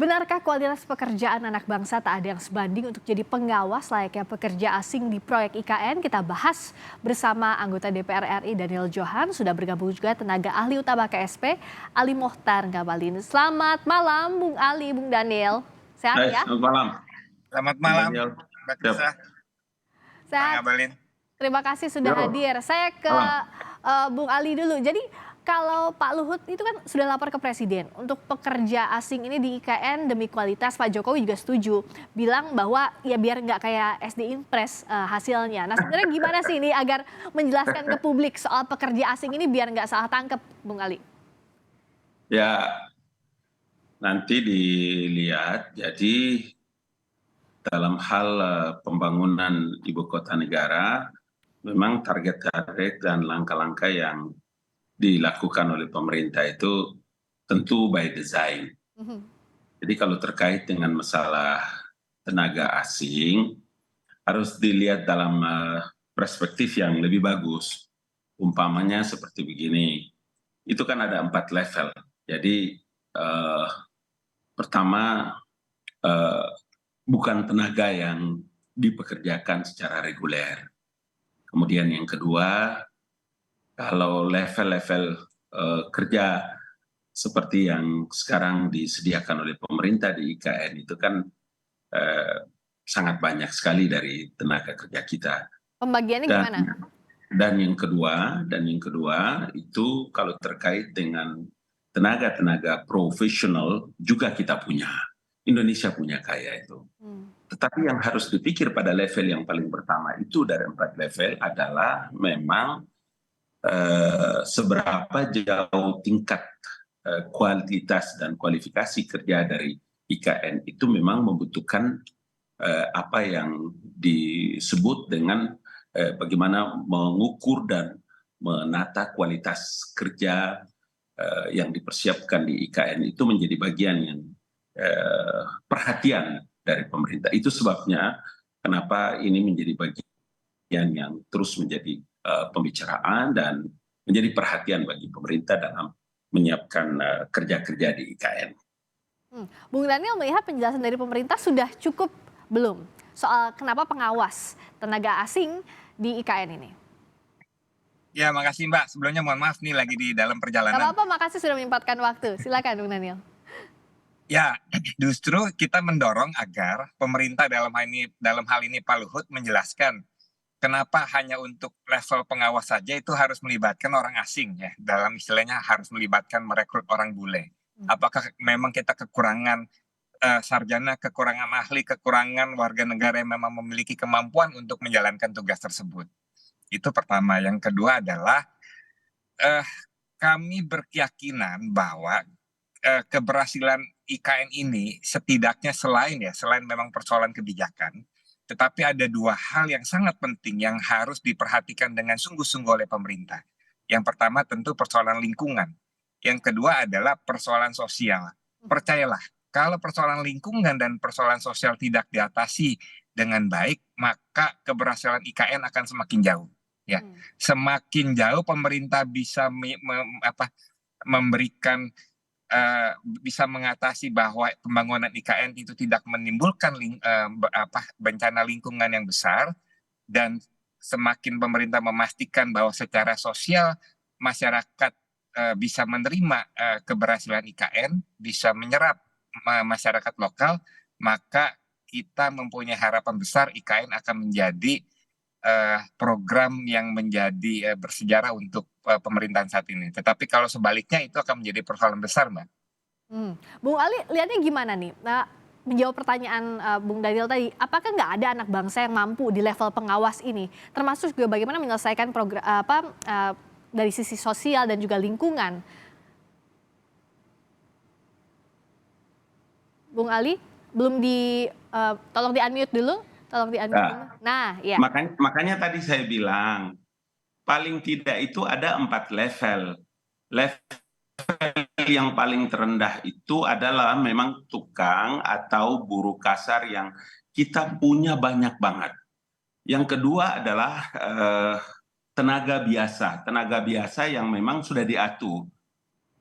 Benarkah kualitas pekerjaan anak bangsa tak ada yang sebanding untuk jadi pengawas layaknya pekerja asing di proyek IKN? Kita bahas bersama anggota DPR RI Daniel Johan, sudah bergabung juga tenaga ahli utama KSP Ali Mohtar Ngabalin. Selamat malam Bung Ali, Bung Daniel. Sehat ya? Selamat malam. Selamat malam, Daniel. Mbak Krisa. Bang Sehat. Ngabalin. Terima kasih sudah hadir. Saya ke Bung Ali dulu. Jadi kalau Pak Luhut itu kan sudah lapor ke Presiden untuk pekerja asing ini di IKN demi kualitas. Pak Jokowi juga setuju, bilang bahwa ya biar nggak kayak SD Impres hasilnya. Nah sebenarnya gimana sih ini agar menjelaskan ke publik soal pekerja asing ini biar nggak salah tangkep, Bung Ali? Ya, nanti dilihat. Jadi dalam hal pembangunan ibu kota negara, memang target-target dan langkah-langkah yang dilakukan oleh pemerintah itu tentu by design. Jadi kalau terkait dengan masalah tenaga asing, harus dilihat dalam perspektif yang lebih bagus. Umpamanya seperti begini, itu kan ada 4 level. Jadi pertama, bukan tenaga yang dipekerjakan secara reguler. Kemudian yang kedua, kalau level-level kerja seperti yang sekarang disediakan oleh pemerintah di IKN itu kan sangat banyak sekali dari tenaga kerja kita. Pembagiannya gimana? Dan yang kedua itu kalau terkait dengan tenaga-tenaga profesional juga kita punya. Indonesia punya kaya itu. Tetapi yang harus dipikir pada level yang paling pertama itu dari 4 level adalah memang seberapa jauh tingkat kualitas dan kualifikasi kerja dari IKN itu memang membutuhkan apa yang disebut dengan bagaimana mengukur dan menata kualitas kerja yang dipersiapkan di IKN itu menjadi bagian yang perhatian dari pemerintah. Itu sebabnya kenapa ini menjadi bagian yang terus menjadi pembicaraan dan menjadi perhatian bagi pemerintah dalam menyiapkan kerja-kerja di IKN. Bung Daniel melihat penjelasan dari pemerintah sudah cukup belum soal kenapa pengawas tenaga asing di IKN ini? Ya, makasih Mbak. Sebelumnya mohon maaf nih lagi di dalam perjalanan. Gak apa-apa, makasih sudah menyempatkan waktu. Silakan Bung Daniel. Ya, justru kita mendorong agar pemerintah dalam hal ini Pak Luhut menjelaskan kenapa hanya untuk level pengawas saja itu harus melibatkan orang asing ya. Dalam istilahnya harus melibatkan merekrut orang bule. Apakah memang kita kekurangan sarjana, kekurangan ahli, kekurangan warga negara yang memang memiliki kemampuan untuk menjalankan tugas tersebut. Itu pertama. Yang kedua adalah kami berkeyakinan bahwa keberhasilan IKN ini setidaknya selain memang persoalan kebijakan, tetapi ada 2 hal yang sangat penting yang harus diperhatikan dengan sungguh-sungguh oleh pemerintah. Yang pertama tentu persoalan lingkungan. Yang kedua adalah persoalan sosial. Percayalah, kalau persoalan lingkungan dan persoalan sosial tidak diatasi dengan baik, maka keberhasilan IKN akan semakin jauh. Ya, semakin jauh pemerintah bisa memberikan bisa mengatasi bahwa pembangunan IKN itu tidak menimbulkan bencana lingkungan yang besar, dan semakin pemerintah memastikan bahwa secara sosial masyarakat bisa menerima keberhasilan IKN, bisa menyerap masyarakat lokal, maka kita mempunyai harapan besar IKN akan menjadi program yang menjadi bersejarah untuk pemerintahan saat ini. Tetapi kalau sebaliknya itu akan menjadi persoalan besar, Mbak. Bung Ali lihatnya gimana nih? Menjawab pertanyaan Bung Daniel tadi, apakah nggak ada anak bangsa yang mampu di level pengawas ini? Termasuk juga bagaimana menyelesaikan program dari sisi sosial dan juga lingkungan. Bung Ali, belum tolong di-unmute dulu. Nah, ya. Makanya tadi saya bilang, paling tidak itu ada 4 level. Level yang paling terendah itu adalah memang tukang atau buruh kasar yang kita punya banyak banget. Yang kedua adalah tenaga biasa yang memang sudah diatur.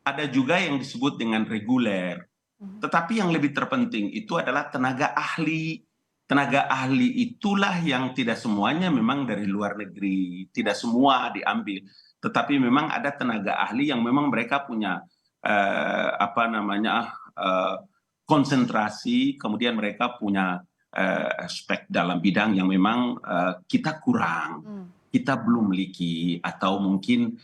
Ada juga yang disebut dengan reguler. Tetapi yang lebih terpenting itu adalah tenaga ahli. Tenaga ahli itulah yang tidak semuanya memang dari luar negeri, tidak semua diambil. Tetapi memang ada tenaga ahli yang memang mereka punya apa namanya konsentrasi, kemudian mereka punya aspek dalam bidang yang memang kita kurang, kita belum miliki atau mungkin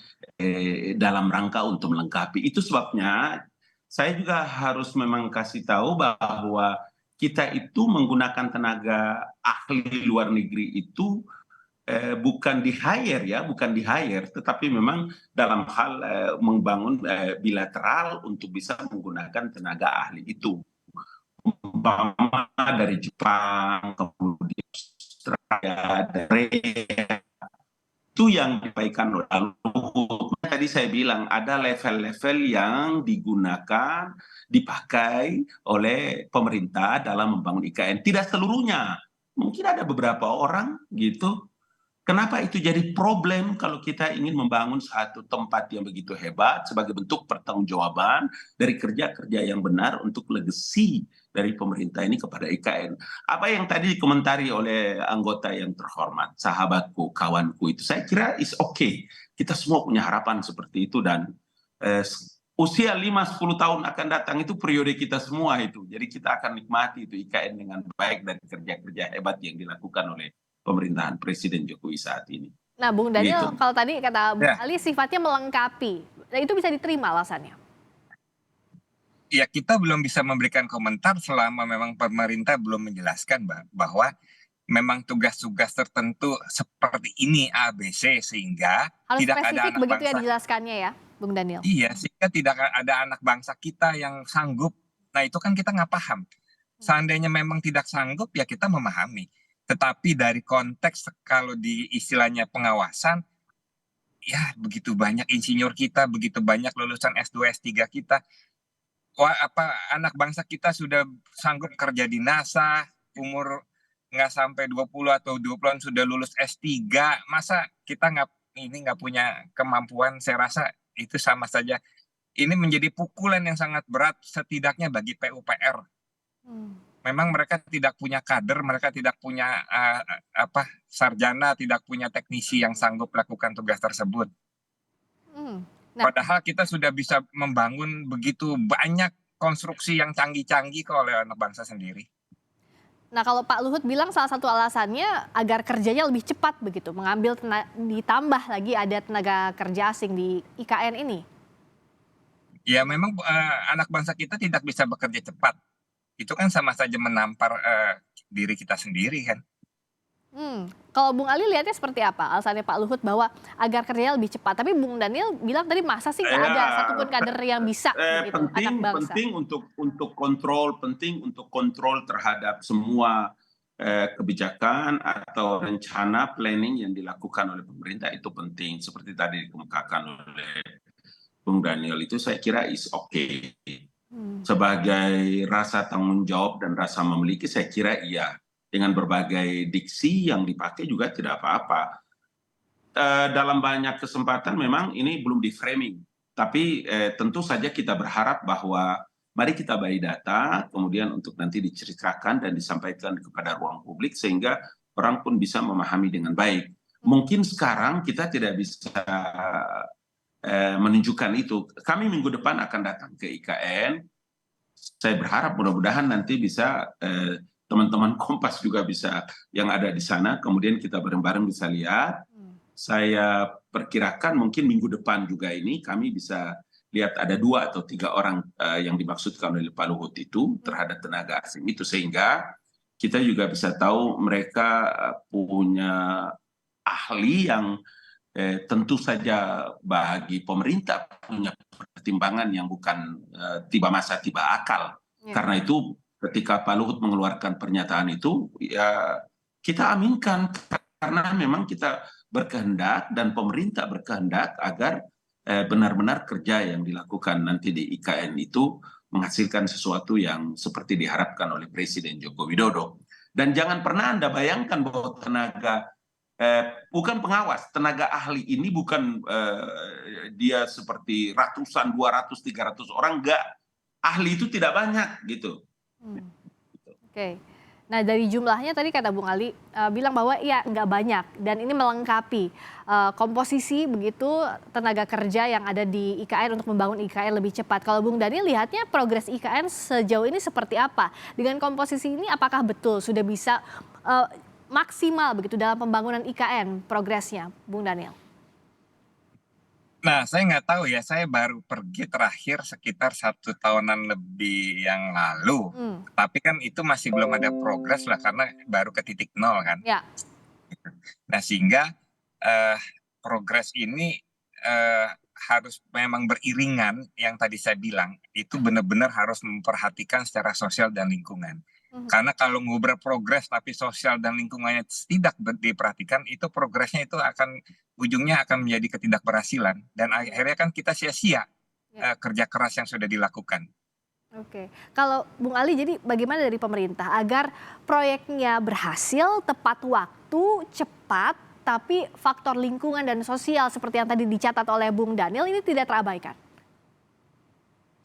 dalam rangka untuk melengkapi. Itu sebabnya saya juga harus memang kasih tahu bahwa kita itu menggunakan tenaga ahli luar negeri itu bukan di hire ya, bukan di hire, tetapi memang dalam hal membangun bilateral untuk bisa menggunakan tenaga ahli itu. Umpama dari Jepang, kemudian Australia, dari itu yang disampaikan oleh Luhut. Tadi saya bilang ada level-level yang digunakan, dipakai oleh pemerintah dalam membangun IKN. Tidak seluruhnya, mungkin ada beberapa orang gitu. Kenapa itu jadi problem kalau kita ingin membangun satu tempat yang begitu hebat sebagai bentuk pertanggungjawaban dari kerja-kerja yang benar untuk legasi dari pemerintah ini kepada IKN. Apa yang tadi dikomentari oleh anggota yang terhormat, sahabatku, kawanku itu, saya kira is okay. Kita semua punya harapan seperti itu dan usia 5-10 tahun akan datang itu periode kita semua itu. Jadi kita akan nikmati itu IKN dengan baik dari kerja-kerja hebat yang dilakukan oleh pemerintahan Presiden Jokowi saat ini. Nah, Bung Daniel, Gitu. kalau tadi kata Bung Ya. Ali sifatnya melengkapi, nah itu bisa diterima alasannya? Ya, kita belum bisa memberikan komentar selama memang pemerintah belum menjelaskan bahwa memang tugas-tugas tertentu seperti ini A, B, C, sehingga Harus tidak ada spesifik anak begitu ya bangsa. dijelaskannya ya, Bung Daniel? Iya, sehingga tidak ada anak bangsa kita yang sanggup. Nah, itu kan kita nggak paham. Seandainya memang tidak sanggup, ya kita memahami. Tetapi dari konteks kalau di istilahnya pengawasan, ya begitu banyak insinyur kita, begitu banyak lulusan S2, S3 kita. Wah, anak bangsa kita sudah sanggup kerja di NASA, umur nggak sampai 20 atau 20-an sudah lulus S3. Masa kita nggak punya kemampuan? Saya rasa itu sama saja. Ini menjadi pukulan yang sangat berat setidaknya bagi PUPR. Memang mereka tidak punya kader, mereka tidak punya sarjana, tidak punya teknisi yang sanggup melakukan tugas tersebut. Nah, Padahal kita sudah bisa membangun begitu banyak konstruksi yang canggih-canggih kok oleh anak bangsa sendiri. nah kalau Pak Luhut bilang salah satu alasannya agar kerjanya lebih cepat begitu, mengambil ditambah lagi ada tenaga kerja asing di IKN ini. Ya memang anak bangsa kita tidak bisa bekerja cepat. Itu kan sama saja menampar diri kita sendiri kan. Kalau Bung Ali lihatnya seperti apa alasannya Pak Luhut bahwa agar kerjanya lebih cepat? Tapi Bung Daniel bilang tadi masa sih nggak ada satupun kader yang bisa begitu, anak bangsa. Penting untuk kontrol terhadap semua kebijakan atau rencana planning yang dilakukan oleh pemerintah itu penting. Seperti tadi dikemukakan oleh Bung Daniel itu saya kira is okay. Sebagai rasa tanggung jawab dan rasa memiliki saya kira iya. Dengan berbagai diksi yang dipakai juga tidak apa-apa. Dalam banyak kesempatan memang ini belum di framing. Tapi tentu saja kita berharap bahwa mari kita buy data, kemudian untuk nanti diceritakan dan disampaikan kepada ruang publik sehingga orang pun bisa memahami dengan baik. Mungkin sekarang kita tidak bisa menunjukkan itu. Kami minggu depan akan datang ke IKN. Saya berharap mudah-mudahan nanti bisa teman-teman Kompas juga bisa yang ada di sana, kemudian kita bareng-bareng bisa lihat. Saya perkirakan mungkin minggu depan juga ini kami bisa lihat ada 2 atau 3 orang yang dimaksudkan oleh Pak Luhut itu terhadap tenaga asing itu, sehingga kita juga bisa tahu mereka punya ahli yang tentu saja bagi pemerintah punya pertimbangan yang bukan tiba masa tiba akal. Karena itu ketika Pak Luhut mengeluarkan pernyataan itu, ya kita aminkan karena memang kita berkehendak dan pemerintah berkehendak agar benar-benar kerja yang dilakukan nanti di IKN itu menghasilkan sesuatu yang seperti diharapkan oleh Presiden Joko Widodo. Dan jangan pernah Anda bayangkan bahwa tenaga bukan pengawas, tenaga ahli ini bukan dia seperti ratusan, 200, 300 orang, enggak. ahli itu tidak banyak gitu. Hmm. Oke. Nah dari jumlahnya tadi kata Bung Ali bilang bahwa ya nggak banyak dan ini melengkapi komposisi begitu tenaga kerja yang ada di IKN untuk membangun IKN lebih cepat. Kalau Bung Daniel lihatnya progres IKN sejauh ini seperti apa? Dengan komposisi ini apakah betul sudah bisa maksimal begitu dalam pembangunan IKN progresnya, Bung Daniel? Nah, saya nggak tahu ya, saya baru pergi terakhir sekitar 1 tahunan lebih yang lalu. Hmm. Tapi kan itu masih belum ada progres lah, karena baru ke titik nol kan. Ya. Nah, sehingga progres ini harus memang beriringan, yang tadi saya bilang, itu benar-benar harus memperhatikan secara sosial dan lingkungan. Karena kalau ngobrol progres tapi sosial dan lingkungannya tidak diperhatikan, itu progresnya itu ujungnya akan menjadi ketidakberhasilan. Dan akhirnya kan kita sia-sia kerja keras yang sudah dilakukan. Oke, kalau Bung Ali jadi bagaimana dari pemerintah agar proyeknya berhasil, tepat waktu, cepat, tapi faktor lingkungan dan sosial seperti yang tadi dicatat oleh Bung Daniel ini tidak terabaikan?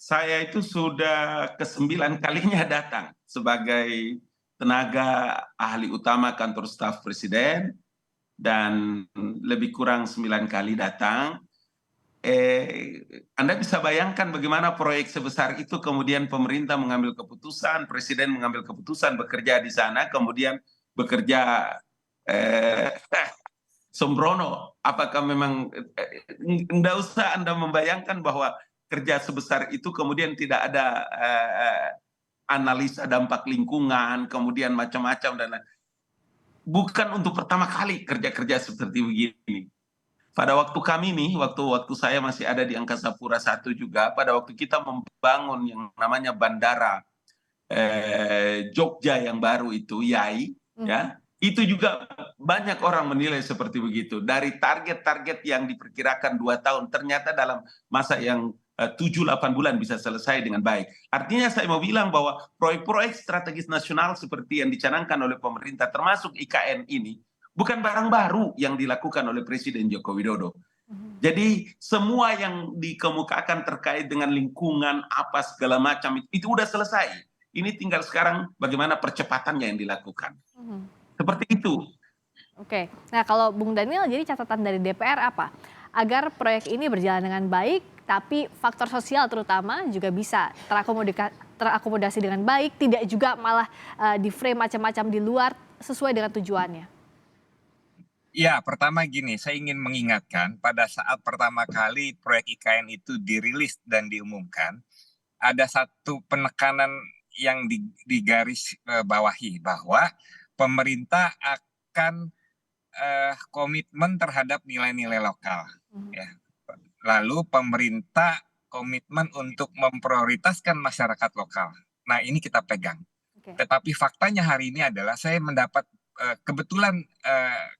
Saya itu sudah ke-9 kalinya datang sebagai tenaga ahli utama kantor staf presiden dan lebih kurang 9 kali datang. Anda bisa bayangkan bagaimana proyek sebesar itu kemudian pemerintah mengambil keputusan, presiden mengambil keputusan bekerja di sana, kemudian bekerja sembrono. Apakah memang tidak usah Anda membayangkan bahwa kerja sebesar itu kemudian tidak ada analisa dampak lingkungan, kemudian macam-macam dan bukan untuk pertama kali kerja-kerja seperti begini. Pada waktu kami nih, waktu saya masih ada di Angkasa Pura I juga, pada waktu kita membangun yang namanya bandara Jogja yang baru itu, YAI, ya, itu juga banyak orang menilai seperti begitu. Dari target-target yang diperkirakan 2 tahun, ternyata dalam masa yang 7-8 bulan bisa selesai dengan baik. Artinya saya mau bilang bahwa proyek-proyek strategis nasional seperti yang dicanangkan oleh pemerintah, termasuk IKN ini, bukan barang baru yang dilakukan oleh Presiden Joko Widodo. Jadi semua yang dikemukakan terkait dengan lingkungan, apa segala macam, itu udah selesai. Ini tinggal sekarang bagaimana percepatannya yang dilakukan. Seperti itu. Oke, nah kalau Bung Daniel jadi catatan dari DPR apa? Agar proyek ini berjalan dengan baik, tapi faktor sosial terutama juga bisa terakomodasi dengan baik, tidak juga malah di frame macam-macam di luar sesuai dengan tujuannya. Ya, pertama gini, saya ingin mengingatkan pada saat pertama kali proyek IKN itu dirilis dan diumumkan, ada satu penekanan yang digaris bawahi bahwa pemerintah akan komitmen terhadap nilai-nilai lokal. Ya. Lalu pemerintah komitmen untuk memprioritaskan masyarakat lokal. Nah, ini kita pegang. Tetapi faktanya hari ini adalah saya mendapat kebetulan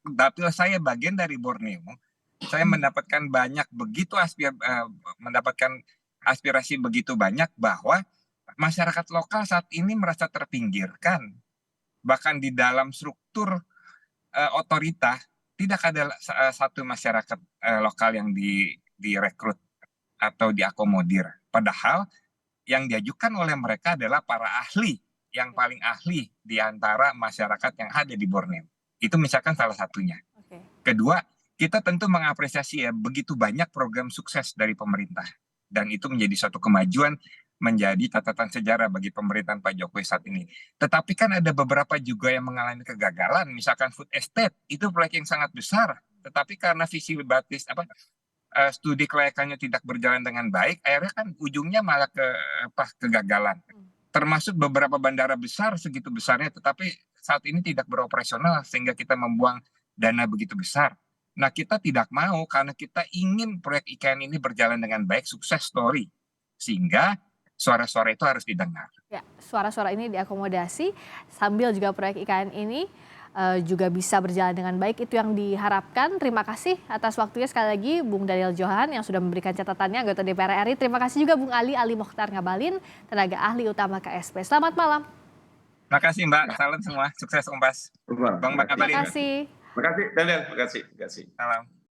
dapil saya bagian dari Borneo. Saya mendapatkan mendapatkan aspirasi begitu banyak bahwa masyarakat lokal saat ini merasa terpinggirkan. Bahkan di dalam struktur otorita tidak ada satu masyarakat lokal yang direkrut atau diakomodir. Padahal yang diajukan oleh mereka adalah para ahli, yang paling ahli di antara masyarakat yang ada di Borneo. Itu misalkan salah satunya. Kedua, kita tentu mengapresiasi ya begitu banyak program sukses dari pemerintah. Dan itu menjadi suatu kemajuan, menjadi catatan sejarah bagi pemerintahan Pak Jokowi saat ini. Tetapi kan ada beberapa juga yang mengalami kegagalan, misalkan food estate, itu proyek yang sangat besar. Tetapi karena studi kelayakannya tidak berjalan dengan baik, akhirnya kan ujungnya malah kegagalan. Termasuk beberapa bandara besar segitu besarnya, tetapi saat ini tidak beroperasional sehingga kita membuang dana begitu besar. Nah, kita tidak mau karena kita ingin proyek IKN ini berjalan dengan baik, sukses story. Sehingga suara-suara itu harus didengar. Ya, suara-suara ini diakomodasi sambil juga proyek IKN ini juga bisa berjalan dengan baik, itu yang diharapkan. Terima kasih atas waktunya sekali lagi Bung Daniel Johan yang sudah memberikan catatannya, anggota DPR RI. Terima kasih juga Bung Ali Mokhtar Ngabalin, tenaga ahli utama KSP. Selamat malam. Terima kasih Mbak, salam semua, sukses Kompas. Bang Ngabalin. Terima kasih. Terima kasih Daniel, terima kasih. Salam.